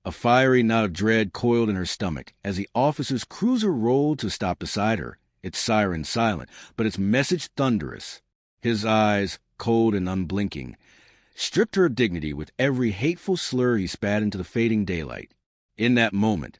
A fiery knot of dread coiled in her stomach as the officer's cruiser rolled to stop beside her, its siren silent, but its message thunderous. His eyes, cold and unblinking, stripped her of dignity with every hateful slur he spat into the fading daylight. In that moment,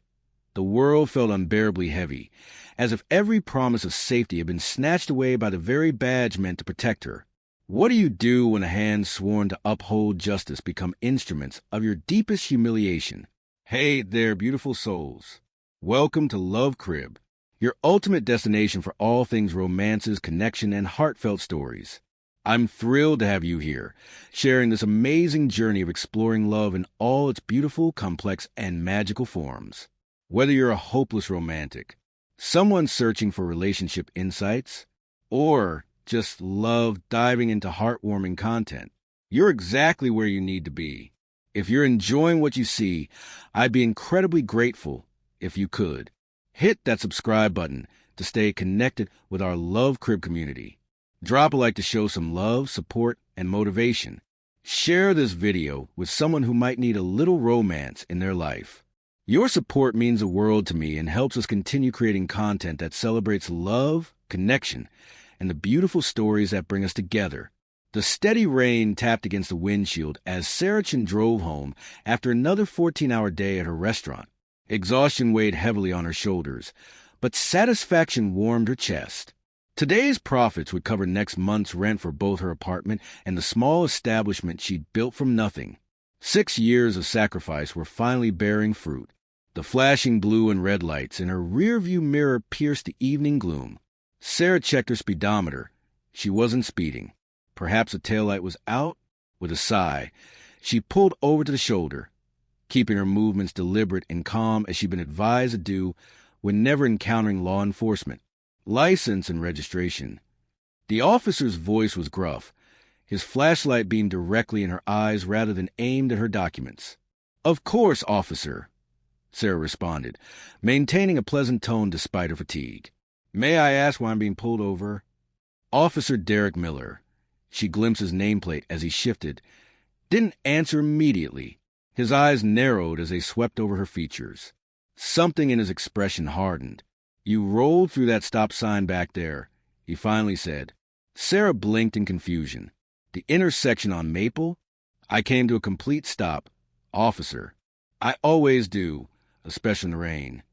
the world felt unbearably heavy, as if every promise of safety had been snatched away by the very badge meant to protect her. What do you do when the hands sworn to uphold justice become instruments of your deepest humiliation? Hey there, beautiful souls. Welcome to Love Crib, your ultimate destination for all things romances, connection, and heartfelt stories. I'm thrilled to have you here, sharing this amazing journey of exploring love in all its beautiful, complex, and magical forms. Whether you're a hopeless romantic, someone searching for relationship insights, or just love diving into heartwarming content, you're exactly where you need to be. If you're enjoying what you see, I'd be incredibly grateful if you could hit that subscribe button to stay connected with our Love Crib community. Drop a like to show some love, support, and motivation. Share this video with someone who might need a little romance in their life. Your support means the world to me and helps us continue creating content that celebrates love, connection, and the beautiful stories that bring us together. The steady rain tapped against the windshield as Sarah Chin drove home after another 14-hour day at her restaurant. Exhaustion weighed heavily on her shoulders, but satisfaction warmed her chest. Today's profits would cover next month's rent for both her apartment and the small establishment she'd built from nothing. 6 years of sacrifice were finally bearing fruit. The flashing blue and red lights in her rearview mirror pierced the evening gloom. Sarah checked her speedometer. She wasn't speeding. Perhaps the taillight was out. With a sigh, she pulled over to the shoulder, keeping her movements deliberate and calm as she'd been advised to do when never encountering law enforcement. License and registration. The officer's voice was gruff, his flashlight beamed directly in her eyes rather than aimed at her documents. "Of course, officer," Sarah responded, maintaining a pleasant tone despite her fatigue. "May I ask why I'm being pulled over?" "Officer Derek Miller." She glimpsed his nameplate as he shifted. Didn't answer immediately. His eyes narrowed as they swept over her features. Something in his expression hardened. "You rolled through that stop sign back there," he finally said. Sarah blinked in confusion. "The intersection on Maple? I came to a complete stop. Officer. I always do, especially in the rain."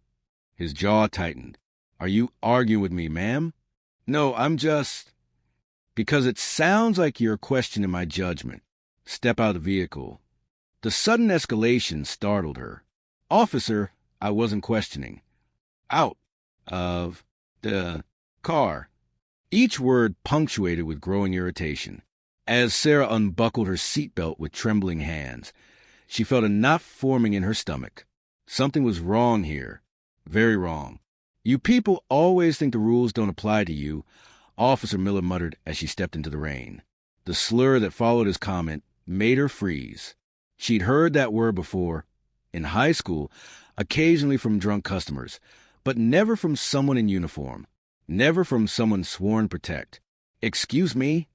His jaw tightened. "Are you arguing with me, ma'am?" "No, I'm just—" "Because it sounds like you're questioning my judgment. Step out of the vehicle." The sudden escalation startled her. "Officer, I wasn't questioning." "Out of the car." Each word punctuated with growing irritation. As Sarah unbuckled her seatbelt with trembling hands, she felt a knot forming in her stomach. Something was wrong here. Very wrong. "You people always think the rules don't apply to you," Officer Miller muttered as she stepped into the rain. The slur that followed his comment made her freeze. She'd heard that word before, in high school, occasionally from drunk customers, but never from someone in uniform, never from someone sworn to protect. "Excuse me?"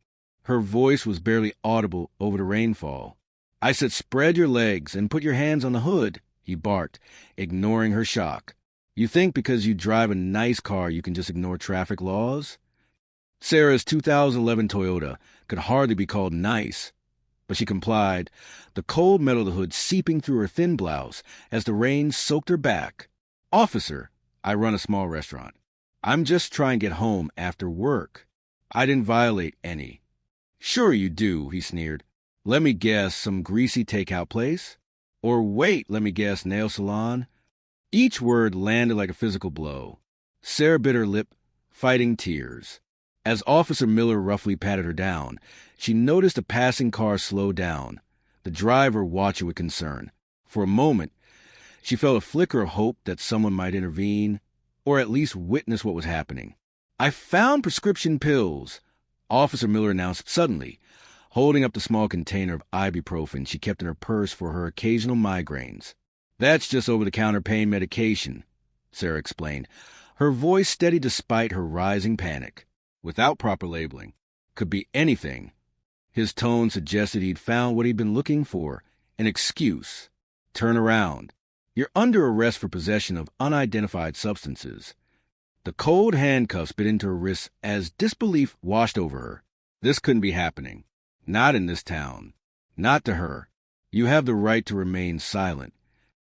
Her voice was barely audible over the rainfall. "I said spread your legs and put your hands on the hood," he barked, ignoring her shock. "You think because you drive a nice car you can just ignore traffic laws?" Sarah's 2011 Toyota could hardly be called nice, but she complied, the cold metal of the hood seeping through her thin blouse as the rain soaked her back. "Officer, I run a small restaurant. I'm just trying to get home after work. I didn't violate any." "Sure you do," he sneered. "Let me guess, some greasy takeout place? Or wait, let me guess, nail salon?" Each word landed like a physical blow. Sarah bit her lip, fighting tears. As Officer Miller roughly patted her down, she noticed a passing car slow down, the driver watching with concern. For a moment, she felt a flicker of hope that someone might intervene, or at least witness what was happening. "I found prescription pills," Officer Miller announced suddenly, holding up the small container of ibuprofen she kept in her purse for her occasional migraines. "That's just over-the-counter pain medication," Sarah explained, her voice steady despite her rising panic. "Without proper labeling. Could be anything." His tone suggested he'd found what he'd been looking for, an excuse. "Turn around." You're under arrest for possession of unidentified substances." The cold handcuffs bit into her wrists as disbelief washed over her. This couldn't be happening. Not in this town. Not to her. You have the right to remain silent.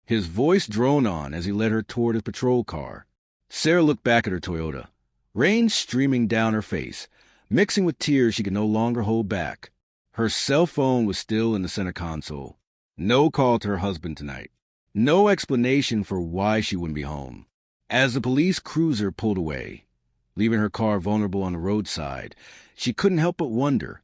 His voice droned on as he led her toward his patrol car. Sarah looked back at her Toyota, rain streaming down her face, mixing with tears she could no longer hold back. Her cell phone was still in the center console. No call to her husband tonight. No explanation for why she wouldn't be home. As the police cruiser pulled away, leaving her car vulnerable on the roadside, she couldn't help but wonder,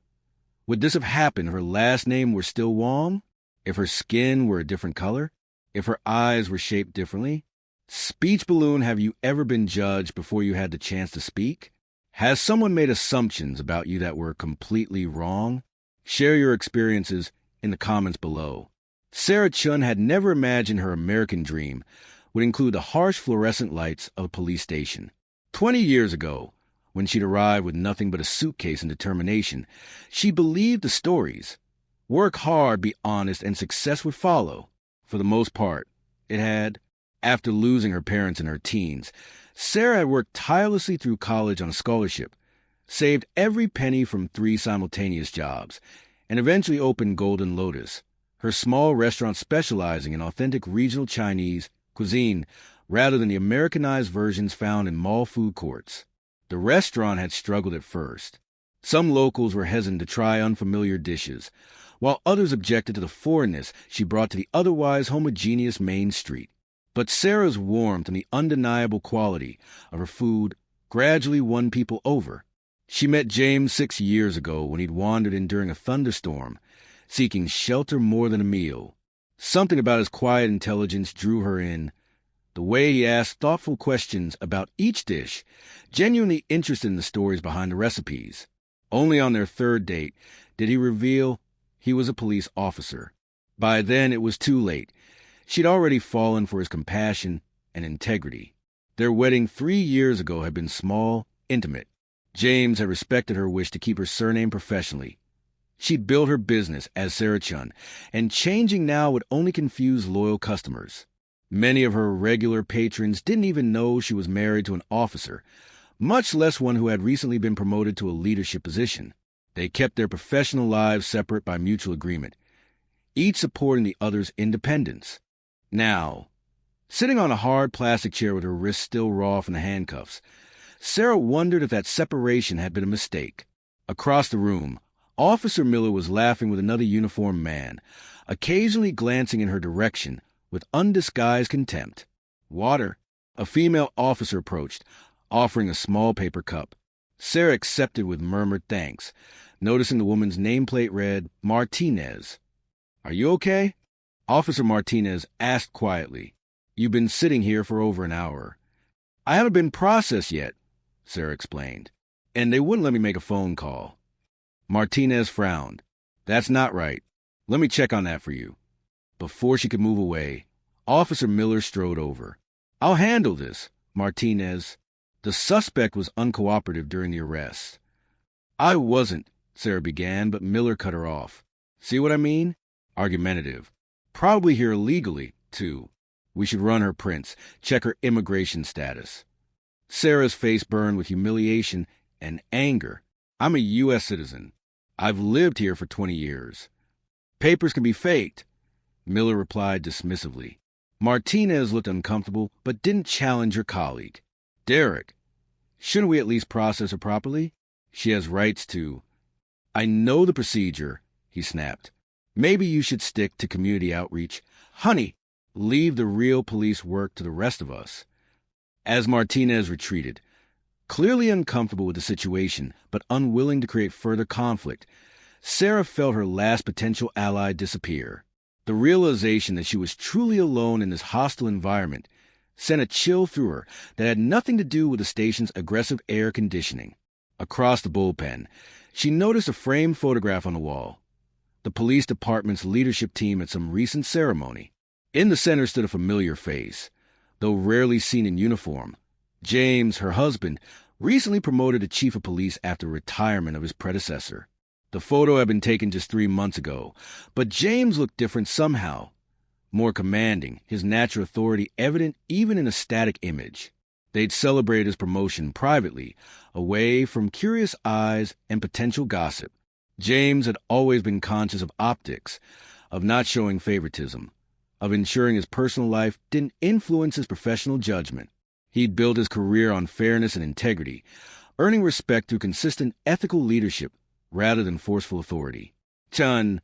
would this have happened if her last name were still Wong? If her skin were a different color? If her eyes were shaped differently? Speech balloon, have you ever been judged before you had the chance to speak? Has someone made assumptions about you that were completely wrong? Share your experiences in the comments below. Sarah Chun had never imagined her American dream would include the harsh fluorescent lights of a police station. 20 years ago, when she'd arrived with nothing but a suitcase and determination, she believed the stories. Work hard, be honest, and success would follow. For the most part, it had. After losing her parents in her teens, Sarah had worked tirelessly through college on a scholarship, saved every penny from 3 simultaneous jobs, and eventually opened Golden Lotus, her small restaurant specializing in authentic regional Chinese cuisine rather than the Americanized versions found in mall food courts. The restaurant had struggled at first. Some locals were hesitant to try unfamiliar dishes, while others objected to the foreignness she brought to the otherwise homogeneous main street. But Sarah's warmth and the undeniable quality of her food gradually won people over. She met James 6 years ago when he'd wandered in during a thunderstorm, seeking shelter more than a meal. Something about his quiet intelligence drew her in. The way he asked thoughtful questions about each dish, genuinely interested in the stories behind the recipes. Only on their 3rd date did he reveal he was a police officer. By then it was too late. She'd already fallen for his compassion and integrity. Their wedding 3 years ago had been small, intimate. James had respected her wish to keep her surname professionally. She'd built her business as Sarah Chun, and changing now would only confuse loyal customers. Many of her regular patrons didn't even know she was married to an officer, much less one who had recently been promoted to a leadership position. They kept their professional lives separate by mutual agreement, each supporting the other's independence. Now, sitting on a hard plastic chair with her wrists still raw from the handcuffs, Sarah wondered if that separation had been a mistake. Across the room, Officer Miller was laughing with another uniformed man, occasionally glancing in her direction with undisguised contempt. "Water." A female officer approached, offering a small paper cup. Sarah accepted with murmured thanks, noticing the woman's nameplate read Martinez. "Are you okay?" Officer Martinez asked quietly. "You've been sitting here for over an hour." "I haven't been processed yet," Sarah explained, "and they wouldn't let me make a phone call." Martinez frowned. "That's not right. Let me check on that for you." Before she could move away, Officer Miller strode over. "I'll handle this, Martinez." The suspect was uncooperative during the arrest. "I wasn't," Sarah began, but Miller cut her off. "See what I mean?" Argumentative. "Probably here illegally, too. We should run her prints, check her immigration status." Sarah's face burned with humiliation and anger. "I'm a U.S. citizen. I've lived here for 20 years. Papers can be faked," Miller replied dismissively. Martinez looked uncomfortable, but didn't challenge her colleague. "Derek, shouldn't we at least process her properly? She has rights to—" "I know the procedure," he snapped. "Maybe you should stick to community outreach. Honey, leave the real police work to the rest of us." As Martinez retreated, clearly uncomfortable with the situation, but unwilling to create further conflict, Sarah felt her last potential ally disappear. The realization that she was truly alone in this hostile environment sent a chill through her that had nothing to do with the station's aggressive air conditioning. Across the bullpen, she noticed a framed photograph on the wall. The police department's leadership team at some recent ceremony. In the center stood a familiar face, though rarely seen in uniform. James, her husband, recently promoted to chief of police after retirement of his predecessor. The photo had been taken just 3 months ago, but James looked different somehow. more commanding, his natural authority evident even in a static image. They'd celebrate his promotion privately, away from curious eyes and potential gossip. James had always been conscious of optics, of not showing favoritism, of ensuring his personal life didn't influence his professional judgment. He'd built his career on fairness and integrity, earning respect through consistent ethical leadership rather than forceful authority. Chun,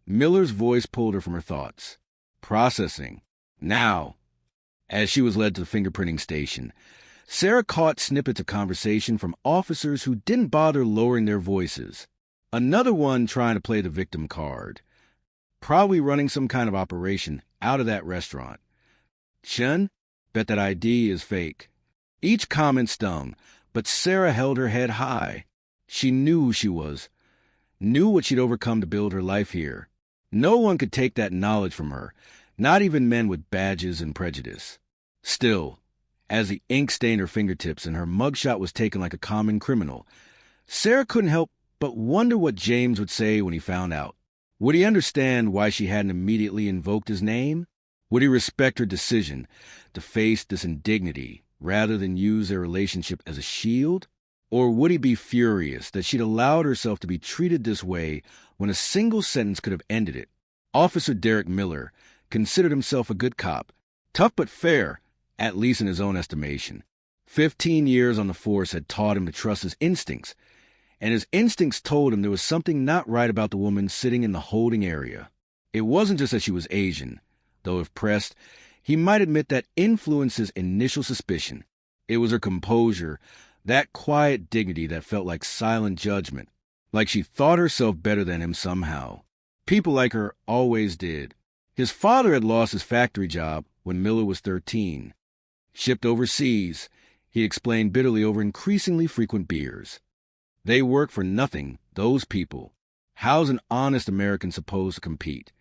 Miller's voice pulled her from her thoughts. Processing. Now. As she was led to the fingerprinting station, Sarah caught snippets of conversation from officers who didn't bother lowering their voices. Another one trying to play the victim card. Probably running some kind of operation out of that restaurant. Chun, bet that ID is fake. Each comment stung, but Sarah held her head high. She knew who she was, knew what she'd overcome to build her life here. No one could take that knowledge from her, not even men with badges and prejudice. Still, as the ink stained her fingertips and her mugshot was taken like a common criminal, Sarah couldn't help but wonder what James would say when he found out. Would he understand why she hadn't immediately invoked his name? Would he respect her decision to face this indignity rather than use their relationship as a shield? Or would he be furious that she'd allowed herself to be treated this way when a single sentence could have ended it? Officer Derek Miller considered himself a good cop, tough but fair, at least in his own estimation. 15 years on the force had taught him to trust his instincts, and his instincts told him there was something not right about the woman sitting in the holding area. It wasn't just that she was Asian, though if pressed, he might admit that influenced his initial suspicion. It was her composure, that quiet dignity that felt like silent judgment, like she thought herself better than him somehow. People like her always did. His father had lost his factory job when Miller was 13. Shipped overseas, he explained bitterly over increasingly frequent beers. They work for nothing, those people. How's an honest American supposed to compete?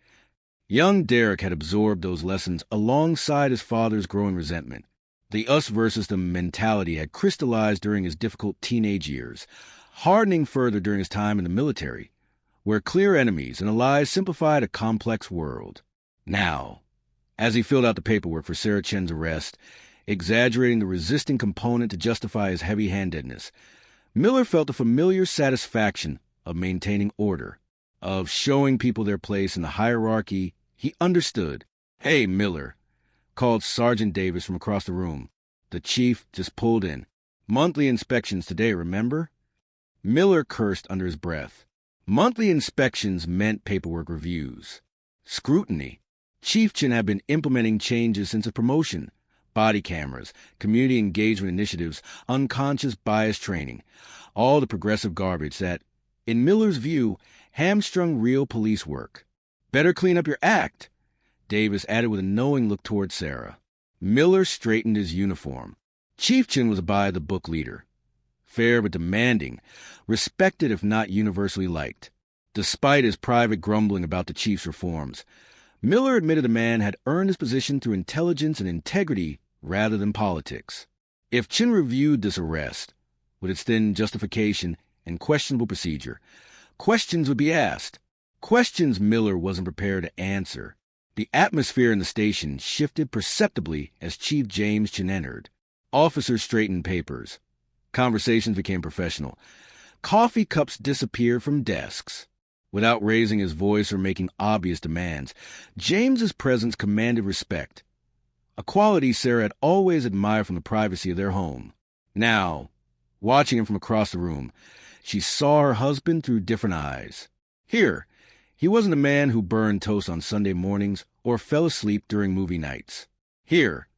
Young Derek had absorbed those lessons alongside his father's growing resentment. The us versus them mentality had crystallized during his difficult teenage years, hardening further during his time in the military, where clear enemies and allies simplified a complex world. Now, as he filled out the paperwork for Sarah Chen's arrest, exaggerating the resisting component to justify his heavy-handedness, Miller felt the familiar satisfaction of maintaining order, of showing people their place in the hierarchy he understood. "Hey, Miller," called Sergeant Davis from across the room. The chief just pulled in. "Monthly inspections today, remember?" Miller cursed under his breath. Monthly inspections meant paperwork reviews. Scrutiny. Chief Chen had been implementing changes since his promotion. Body cameras, community engagement initiatives, unconscious bias training. All the progressive garbage that, in Miller's view, hamstrung real police work. "Better clean up your act," Davis added with a knowing look toward Sarah. Miller straightened his uniform. Chief Chen was a by-the-book leader. Fair but demanding, respected if not universally liked. Despite his private grumbling about the chief's reforms, Miller admitted the man had earned his position through intelligence and integrity rather than politics. If Chen reviewed this arrest, with its thin justification and questionable procedure, questions would be asked. Questions Miller wasn't prepared to answer. The atmosphere in the station shifted perceptibly as Chief James Chen entered. Officers straightened papers. Conversations became professional. Coffee cups disappeared from desks. Without raising his voice or making obvious demands, James's presence commanded respect, a quality Sarah had always admired from the privacy of their home. Now, watching him from across the room, she saw her husband through different eyes. Here, he wasn't a man who burned toast on Sunday mornings or fell asleep during movie nights. Here,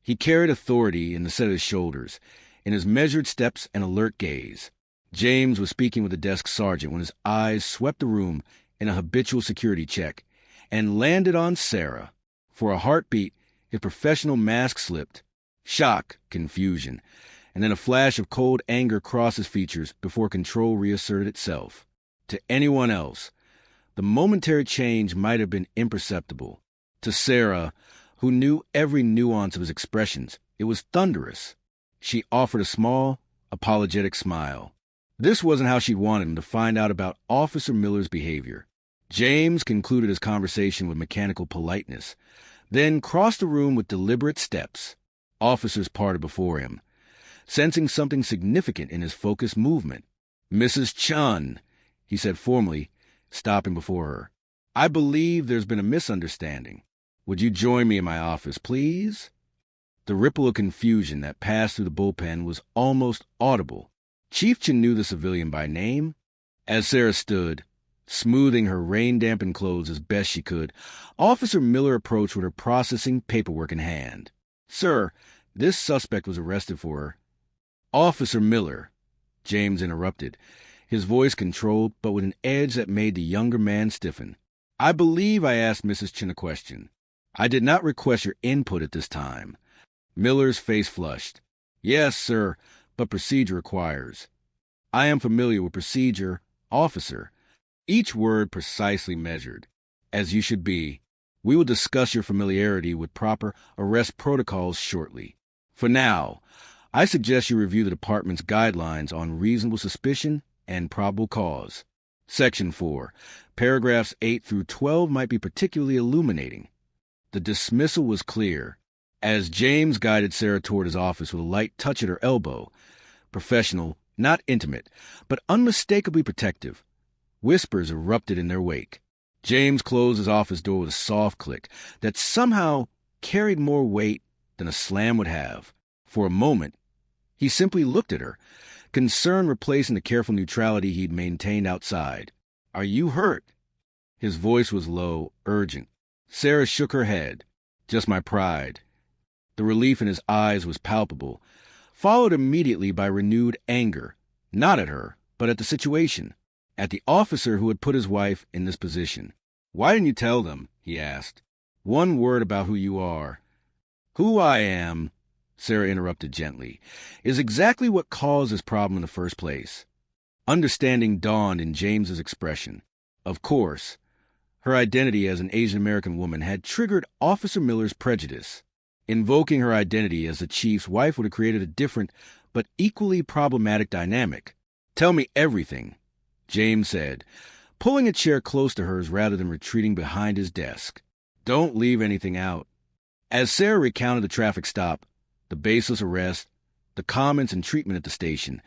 he carried authority in the set of his shoulders, in his measured steps and alert gaze. James was speaking with the desk sergeant when his eyes swept the room in a habitual security check and landed on Sarah. For a heartbeat, his professional mask slipped. Shock, confusion, and then a flash of cold anger crossed his features before control reasserted itself. To anyone else, the momentary change might have been imperceptible. To Sarah, who knew every nuance of his expressions, it was thunderous. She offered a small, apologetic smile. This wasn't how she wanted him to find out about Officer Miller's behavior. James concluded his conversation with mechanical politeness, then crossed the room with deliberate steps. Officers parted before him, sensing something significant in his focused movement. "Mrs. Chun," he said formally, stopping before her. "I believe there's been a misunderstanding. Would you join me in my office, please?" The ripple of confusion that passed through the bullpen was almost audible. Chief Chin knew the civilian by name. As Sarah stood, smoothing her rain-dampened clothes as best she could, Officer Miller approached with her processing paperwork in hand. "Sir, this suspect was arrested for—" "Officer Miller," James interrupted, his voice controlled but with an edge that made the younger man stiffen. "I believe I asked Mrs. Chin a question. I did not request your input at this time." Miller's face flushed. "Yes, sir, but procedure requires." "I am familiar with procedure, officer." Each word precisely measured. "As you should be. We will discuss your familiarity with proper arrest protocols shortly. For now, I suggest you review the department's guidelines on reasonable suspicion and probable cause. Section 4, paragraphs 8 through 12 might be particularly illuminating." The dismissal was clear, as James guided Sarah toward his office with a light touch at her elbow. Professional, not intimate, but unmistakably protective. Whispers erupted in their wake. James closed his office door with a soft click that somehow carried more weight than a slam would have. For a moment, he simply looked at her, concern replacing the careful neutrality he'd maintained outside. "Are you hurt?" His voice was low, urgent. Sarah shook her head. "Just my pride." The relief in his eyes was palpable, followed immediately by renewed anger, not at her, but at the situation, at the officer who had put his wife in this position. "Why didn't you tell them?" he asked. "One word about who you are." "Who I am," Sarah interrupted gently, "is exactly what caused this problem in the first place." Understanding dawned in James's expression. Of course, her identity as an Asian American woman had triggered Officer Miller's prejudice. Invoking her identity as the chief's wife would have created a different but equally problematic dynamic. "Tell me everything," James said, pulling a chair close to hers rather than retreating behind his desk. "Don't leave anything out." As Sarah recounted the traffic stop, the baseless arrest, the comments and treatment at the station,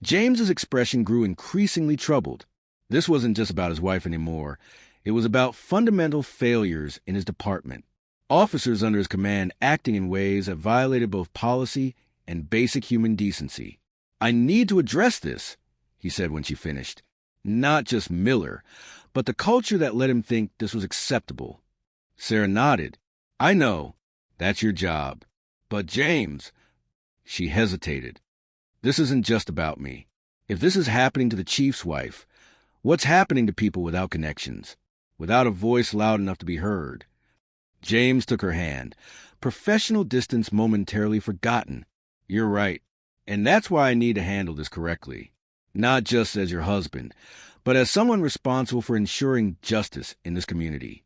James's expression grew increasingly troubled. This wasn't just about his wife anymore. It was about fundamental failures in his department. Officers under his command acting in ways that violated both policy and basic human decency. "I need to address this," he said when she finished. "Not just Miller, but the culture that let him think this was acceptable." Sarah nodded. "I know. That's your job. But James—" She hesitated. "This isn't just about me. If this is happening to the chief's wife, what's happening to people without connections, without a voice loud enough to be heard?" James took her hand, professional distance momentarily forgotten. "You're right. And that's why I need to handle this correctly. Not just as your husband, but as someone responsible for ensuring justice in this community."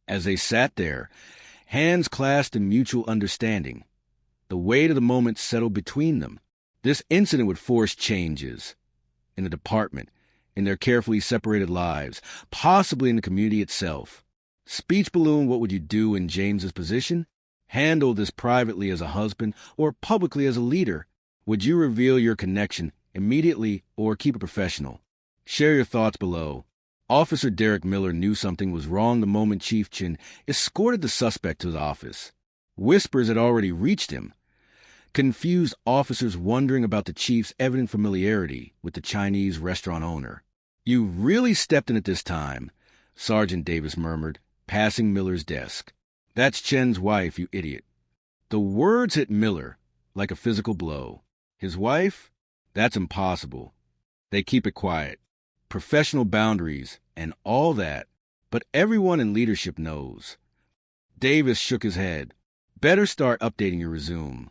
As they sat there, hands clasped in mutual understanding, the weight of the moment settled between them. This incident would force changes in the department, in their carefully separated lives, possibly in the community itself. Speech balloon, what would you do in James's position? Handle this privately as a husband or publicly as a leader? Would you reveal your connection immediately or keep it professional? Share your thoughts below. Officer Derek Miller knew something was wrong the moment Chief Chin escorted the suspect to his office. Whispers had already reached him. Confused officers wondering about the chief's evident familiarity with the Chinese restaurant owner. "You really stepped in at this time," Sergeant Davis murmured, passing Miller's desk. "That's Chen's wife, you idiot." The words hit Miller like a physical blow. His wife? That's impossible. They keep it quiet. Professional boundaries and all that. But everyone in leadership knows. Davis shook his head. "Better start updating your resume."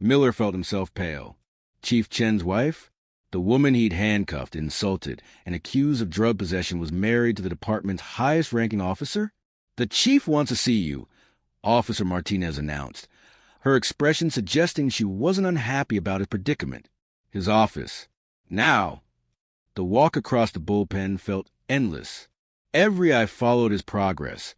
Miller felt himself pale. Chief Chen's wife? The woman he'd handcuffed, insulted, and accused of drug possession was married to the department's highest-ranking officer? "The chief wants to see you," Officer Martinez announced, her expression suggesting she wasn't unhappy about his predicament. His office. Now. The walk across the bullpen felt endless. Every eye followed his progress,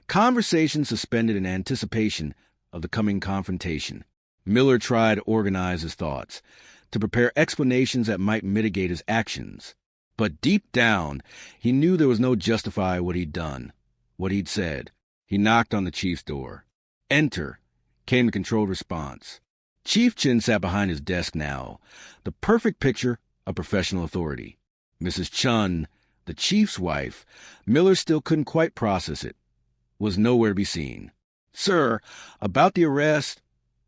Conversation suspended in anticipation of the coming confrontation. Miller tried to organize his thoughts, to prepare explanations that might mitigate his actions. But deep down, he knew there was no justifying what he'd done, what he'd said. He knocked on the chief's door. "Enter," came the controlled response. Chief Chin sat behind his desk now, the perfect picture of professional authority. Mrs. Chun, the chief's wife, Miller still couldn't quite process it, was nowhere to be seen. "Sir, about the arrest,"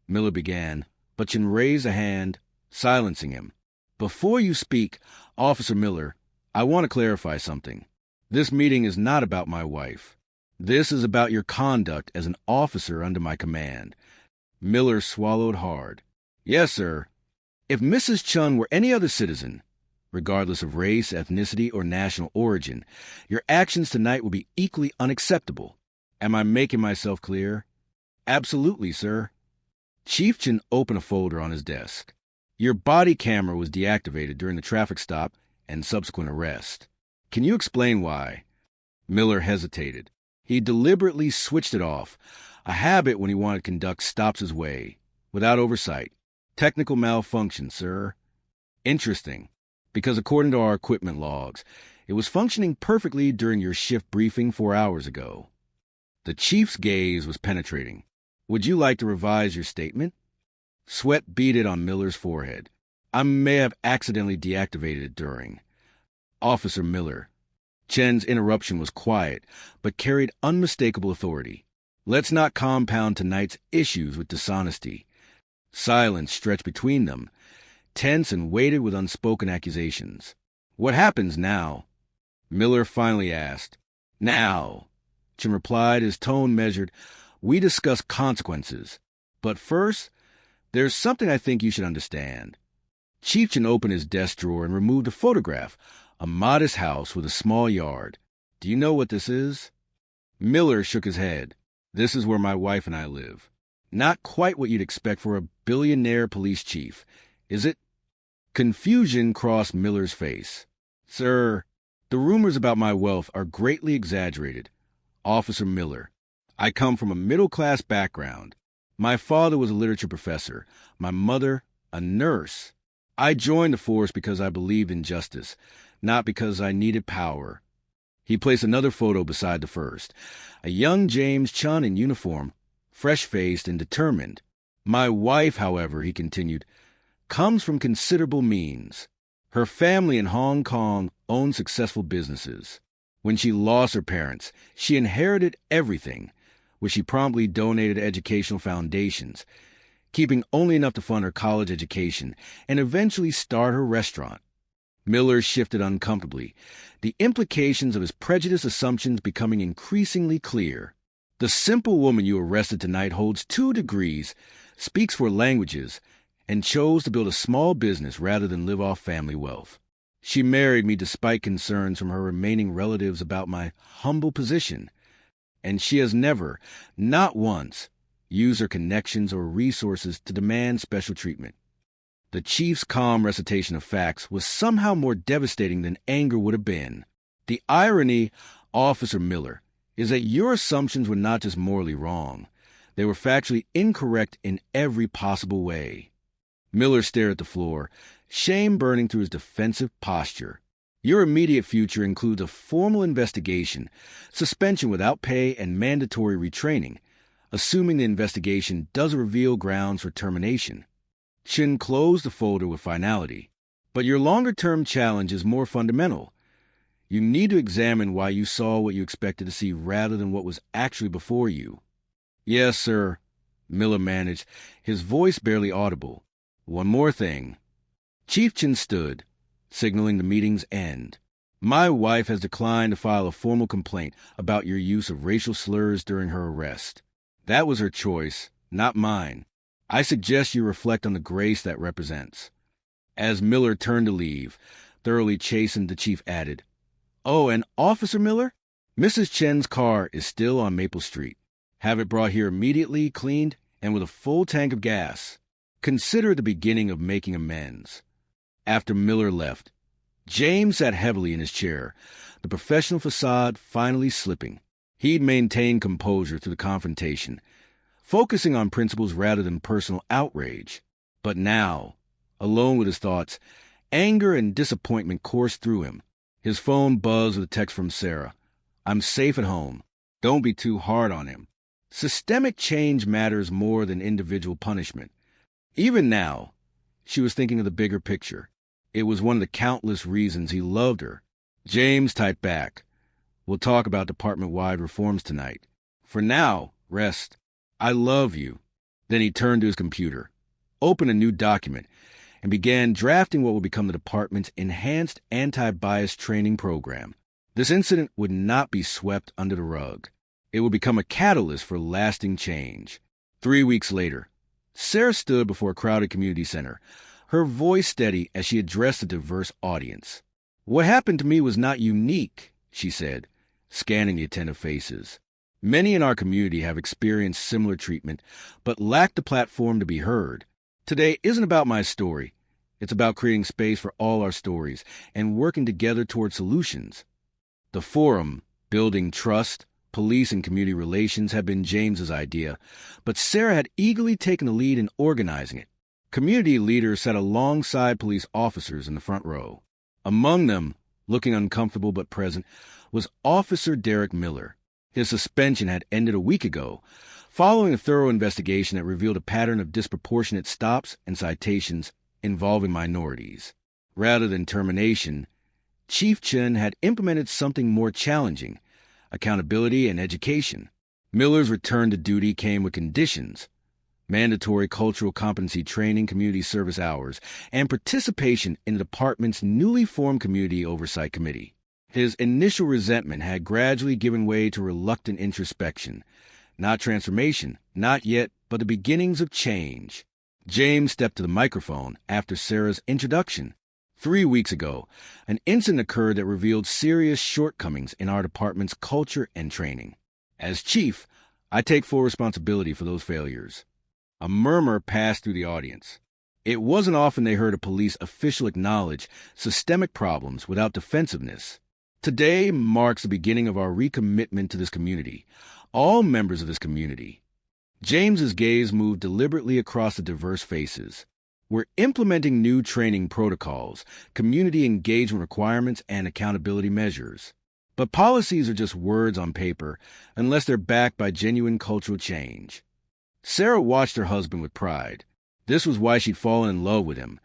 Miller began, but Chin raised a hand, silencing him. "Before you speak, Officer Miller, I want to clarify something. This meeting is not about my wife. This is about your conduct as an officer under my command." Miller swallowed hard. "Yes, sir. If Mrs. Chun were any other citizen, regardless of race, ethnicity, or national origin, your actions tonight would be equally unacceptable. Am I making myself clear?" "Absolutely, sir." Chief Chin opened a folder on his desk. "Your body camera was deactivated during the traffic stop and subsequent arrest. Can you explain why?" Miller hesitated. He deliberately switched it off, a habit when he wanted to conduct stops his way, without oversight. "Technical malfunction, sir." "Interesting, because according to our equipment logs, it was functioning perfectly during your shift briefing 4 hours ago." The chief's gaze was penetrating. "Would you like to revise your statement?" Sweat beaded on Miller's forehead. "I may have accidentally deactivated it during." "Officer Miller." Chen's interruption was quiet, but carried unmistakable authority. "Let's not compound tonight's issues with dishonesty." Silence stretched between them, tense and weighted with unspoken accusations. "What happens now?" Miller finally asked. "Now," Chen replied, his tone measured, "we discuss consequences. But first, there's something I think you should understand." Chief Chen opened his desk drawer and removed a photograph, a modest house with a small yard. "Do you know what this is?" Miller shook his head. "This is where my wife and I live." "Not quite what you'd expect for a billionaire police chief, is it?" Confusion crossed Miller's face. "Sir, the rumors about my wealth are greatly exaggerated. Officer Miller, I come from a middle-class background. My father was a literature professor, my mother a nurse. I joined the force because I believed in justice, not because I needed power." He placed another photo beside the first, a young James Chun in uniform, fresh-faced and determined. "My wife, however," he continued, "comes from considerable means. Her family in Hong Kong owned successful businesses. When she lost her parents, she inherited everything, which she promptly donated to educational foundations, keeping only enough to fund her college education and eventually start her restaurant." Miller shifted uncomfortably, the implications of his prejudiced assumptions becoming increasingly clear. "The simple woman you arrested tonight holds 2 degrees, speaks 4 languages, and chose to build a small business rather than live off family wealth. She married me despite concerns from her remaining relatives about my humble position, and she has never, not once, used her connections or resources to demand special treatment." The chief's calm recitation of facts was somehow more devastating than anger would have been. "The irony, Officer Miller, is that your assumptions were not just morally wrong. They were factually incorrect in every possible way." Miller stared at the floor, shame burning through his defensive posture. "Your immediate future includes a formal investigation, suspension without pay, and mandatory retraining, assuming the investigation does reveal grounds for termination." Chin closed the folder with finality. "But your longer-term challenge is more fundamental. You need to examine why you saw what you expected to see rather than what was actually before you." "Yes, sir," Miller managed, his voice barely audible. "One more thing." Chief Chin stood, signaling the meeting's end. "My wife has declined to file a formal complaint about your use of racial slurs during her arrest. That was her choice, not mine. I suggest you reflect on the grace that represents." As Miller turned to leave, thoroughly chastened, the chief added, "Oh, and Officer Miller, Mrs. Chen's car is still on Maple Street. Have it brought here immediately, cleaned, and with a full tank of gas. Consider the beginning of making amends." After Miller left, James sat heavily in his chair, the professional facade finally slipping. He'd maintained composure through the confrontation, focusing on principles rather than personal outrage. But now, alone with his thoughts, anger and disappointment coursed through him. His phone buzzed with a text from Sarah. "I'm safe at home. Don't be too hard on him." Systemic change matters more than individual punishment. Even now, she was thinking of the bigger picture. It was one of the countless reasons he loved her. James typed back, "We'll talk about department-wide reforms tonight. For now, rest. I love you." Then he turned to his computer, opened a new document, and began drafting what would become the department's enhanced anti-bias training program. This incident would not be swept under the rug. It would become a catalyst for lasting change. 3 weeks later, Sarah stood before a crowded community center, her voice steady as she addressed a diverse audience. "What happened to me was not unique," she said, scanning the attentive faces. "Many in our community have experienced similar treatment, but lack the platform to be heard. Today isn't about my story. It's about creating space for all our stories and working together toward solutions." The forum, Building Trust, Police and Community Relations, had been James's idea, but Sarah had eagerly taken the lead in organizing it. Community leaders sat alongside police officers in the front row. Among them, looking uncomfortable but present, was Officer Derek Miller. His suspension had ended a week ago, following a thorough investigation that revealed a pattern of disproportionate stops and citations involving minorities. Rather than termination, Chief Chen had implemented something more challenging: accountability and education. Miller's return to duty came with conditions: mandatory cultural competency training, community service hours, and participation in the department's newly formed Community Oversight Committee. His initial resentment had gradually given way to reluctant introspection. Not transformation, not yet, but the beginnings of change. James stepped to the microphone after Sarah's introduction. 3 weeks ago, an incident occurred that revealed serious shortcomings in our department's culture and training. As chief, I take full responsibility for those failures. A murmur passed through the audience. It wasn't often they heard a police official acknowledge systemic problems without defensiveness. Today marks the beginning of our recommitment to this community, all members of this community. James's gaze moved deliberately across the diverse faces. We're implementing new training protocols, community engagement requirements, and accountability measures. But policies are just words on paper unless they're backed by genuine cultural change. Sarah watched her husband with pride. This was why she'd fallen in love with him: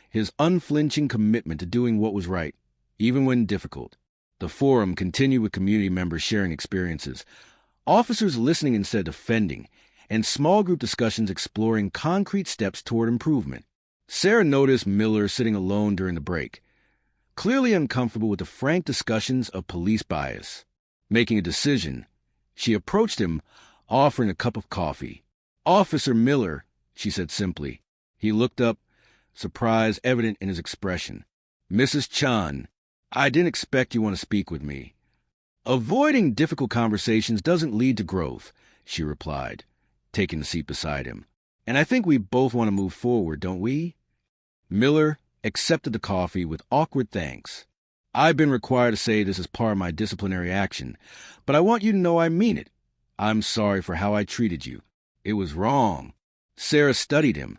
his unflinching commitment to doing what was right, even when difficult. The forum continued with community members sharing experiences, officers listening instead of defending, and small group discussions exploring concrete steps toward improvement. Sarah noticed Miller sitting alone during the break, clearly uncomfortable with the frank discussions of police bias. Making a decision, she approached him, offering a cup of coffee. "Officer Miller," she said simply. He looked up, surprise evident in his expression. "Mrs. Chan, I didn't expect you want to speak with me." "Avoiding difficult conversations doesn't lead to growth," she replied, taking the seat beside him. "And I think we both want to move forward, don't we?" Miller accepted the coffee with awkward thanks. "I've been required to say this as part of my disciplinary action, but I want you to know I mean it. I'm sorry for how I treated you. It was wrong." Sarah studied him,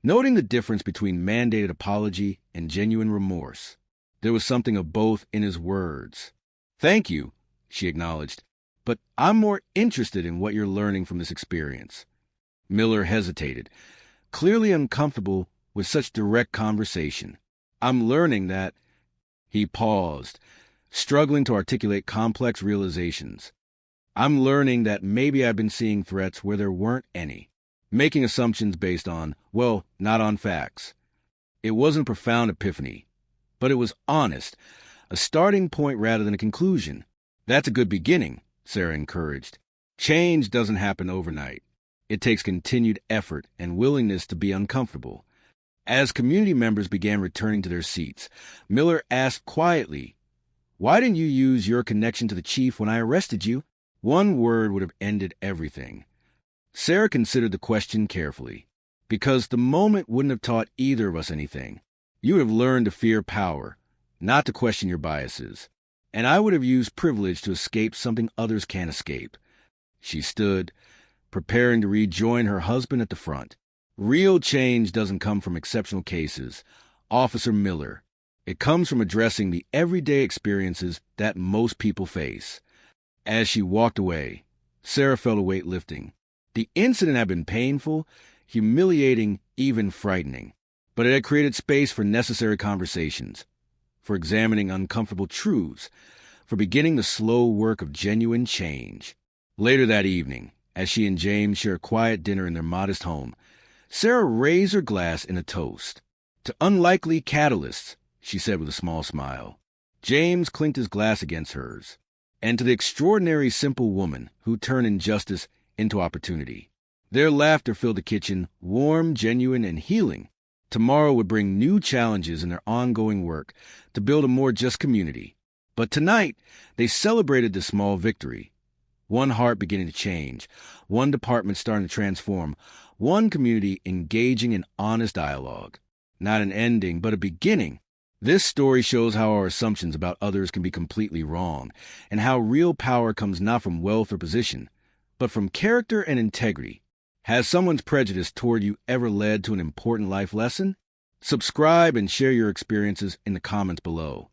noting the difference between mandated apology and genuine remorse. There was something of both in his words. "Thank you," she acknowledged, "but I'm more interested in what you're learning from this experience." Miller hesitated, clearly uncomfortable with such direct conversation. "I'm learning that—" He paused, struggling to articulate complex realizations. "I'm learning that maybe I've been seeing threats where there weren't any, making assumptions based on, well, not on facts." It wasn't a profound epiphany, but it was honest, a starting point rather than a conclusion. "That's a good beginning," Sarah encouraged. "Change doesn't happen overnight. It takes continued effort and willingness to be uncomfortable." As community members began returning to their seats, Miller asked quietly, "Why didn't you use your connection to the chief when I arrested you?" One word would have ended everything. Sarah considered the question carefully. "Because the moment wouldn't have taught either of us anything. You would have learned to fear power, not to question your biases. and I would have used privilege to escape something others can't escape. She stood, preparing to rejoin her husband at the front. Real change doesn't come from exceptional cases, Officer Miller. It comes from addressing the everyday experiences that most people face. As she walked away, Sarah felt a weight lifting. The incident had been painful, humiliating, even frightening, but it had created space for necessary conversations, for examining uncomfortable truths, for beginning the slow work of genuine change. Later that evening, as she and James shared a quiet dinner in their modest home, Sarah raised her glass in a toast. "To unlikely catalysts," she said with a small smile. James clinked his glass against hers. "And to the extraordinary simple woman who turned injustice into opportunity." Their laughter filled the kitchen, warm, genuine, and healing. Tomorrow would bring new challenges in their ongoing work to build a more just community. But tonight, they celebrated the small victory. One heart beginning to change, one department starting to transform, one community engaging in honest dialogue. Not an ending, but a beginning. This story shows how our assumptions about others can be completely wrong, and how real power comes not from wealth or position, but from character and integrity. Has someone's prejudice toward you ever led to an important life lesson? Subscribe and share your experiences in the comments below.